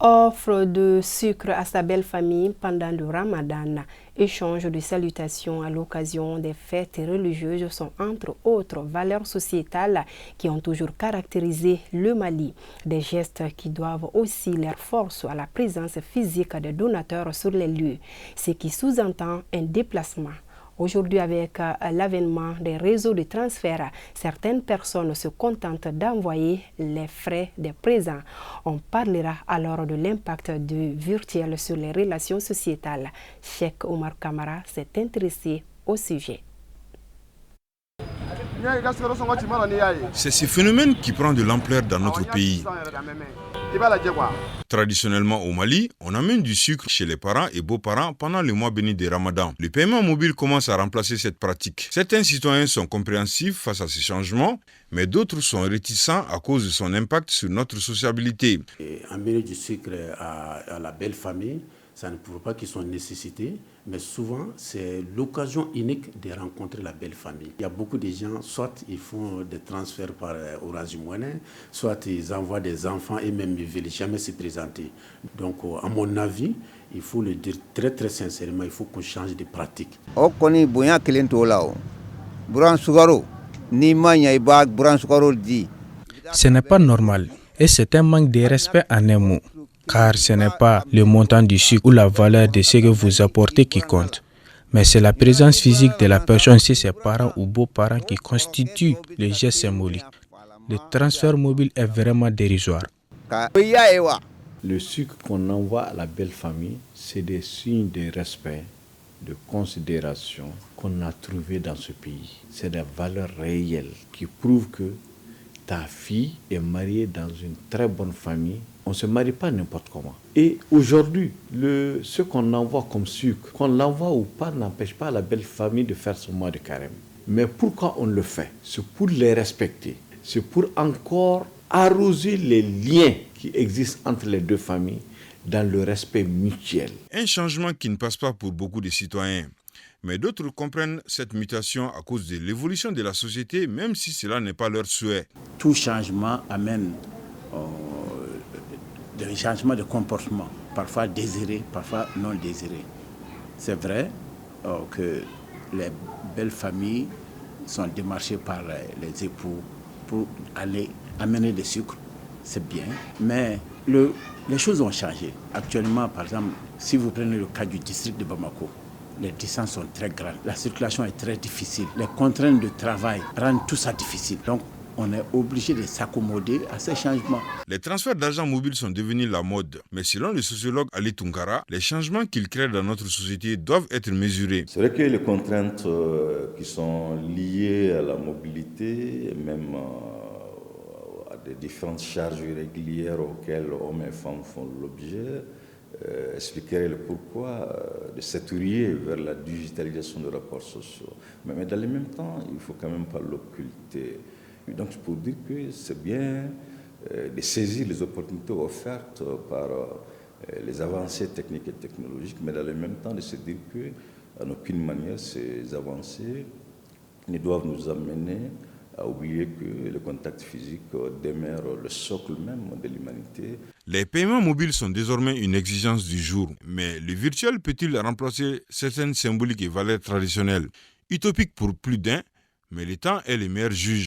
Offre de sucre à sa belle famille pendant le Ramadan. Échange de salutations à l'occasion des fêtes religieuses sont entre autres valeurs sociétales qui ont toujours caractérisé le Mali. Des gestes qui doivent aussi leur force à la présence physique des donateurs sur les lieux, ce qui sous-entend un déplacement. Aujourd'hui, avec l'avènement des réseaux de transfert, certaines personnes se contentent d'envoyer les frais des présents. On parlera alors de l'impact du virtuel sur les relations sociétales. Cheikh Omar Kamara s'est intéressé au sujet. C'est ce phénomène qui prend de l'ampleur dans notre pays. Traditionnellement au Mali, on amène du sucre chez les parents et beaux-parents pendant le mois béni de Ramadan. Le paiement mobile commence à remplacer cette pratique. Certains citoyens sont compréhensifs face à ces changements, mais d'autres sont réticents à cause de son impact sur notre sociabilité. Amener du sucre à la belle famille, ça ne prouve pas qu'ils sont une nécessité, mais souvent c'est l'occasion unique de rencontrer la belle famille. Il y a beaucoup de gens, soit ils font des transferts par Orange Money, soit ils envoient des enfants et même ils ne veulent jamais se présenter. Donc à mon avis, il faut le dire très très sincèrement, il faut qu'on change de pratique. Ce n'est pas normal et c'est un manque de respect en un mot. Car ce n'est pas le montant du sucre ou la valeur de ce que vous apportez qui compte, mais c'est la présence physique de la personne chez ses parents ou beaux-parents qui constitue le geste symbolique. Le transfert mobile est vraiment dérisoire. Le sucre qu'on envoie à la belle famille, c'est des signes de respect, de considération qu'on a trouvé dans ce pays. C'est des valeurs réelles qui prouvent que ta fille est mariée dans une très bonne famille. On ne se marie pas n'importe comment. Et aujourd'hui, ce qu'on envoie comme sucre, qu'on l'envoie ou pas, n'empêche pas la belle famille de faire son mois de carême. Mais pourquoi on le fait? C'est pour les respecter. C'est pour encore arroser les liens qui existent entre les deux familles dans le respect mutuel. Un changement qui ne passe pas pour beaucoup de citoyens. Mais d'autres comprennent cette mutation à cause de l'évolution de la société, même si cela n'est pas leur souhait. Tout changement amène des changements de comportement, parfois désirés, parfois non désirés. C'est vrai que les belles familles sont démarchées par les époux pour aller amener des sucres, c'est bien, mais les choses ont changé. Actuellement, par exemple, si vous prenez le cas du district de Bamako, les distances sont très grandes, la circulation est très difficile, les contraintes de travail rendent tout ça difficile. Donc, on est obligé de s'accommoder à ces changements. Les transferts d'argent mobile sont devenus la mode. Mais selon le sociologue Ali Tunkara, les changements qu'ils créent dans notre société doivent être mesurés. C'est vrai que les contraintes qui sont liées à la mobilité, même à des différentes charges irrégulières auxquelles hommes et femmes font l'objet, expliquerait le pourquoi de s'étouriller vers la digitalisation des rapports sociaux. Mais dans le même temps, il ne faut quand même pas l'occulter. Donc, pour dire que c'est bien de saisir les opportunités offertes par les avancées techniques et technologiques, mais dans le même temps de se dire que, en aucune manière, ces avancées ne doivent nous amener à oublier que le contact physique demeure le socle même de l'humanité. Les paiements mobiles sont désormais une exigence du jour, mais le virtuel peut-il remplacer certaines symboliques et valeurs traditionnelles? Utopique pour plus d'un, mais le temps est le meilleur juge.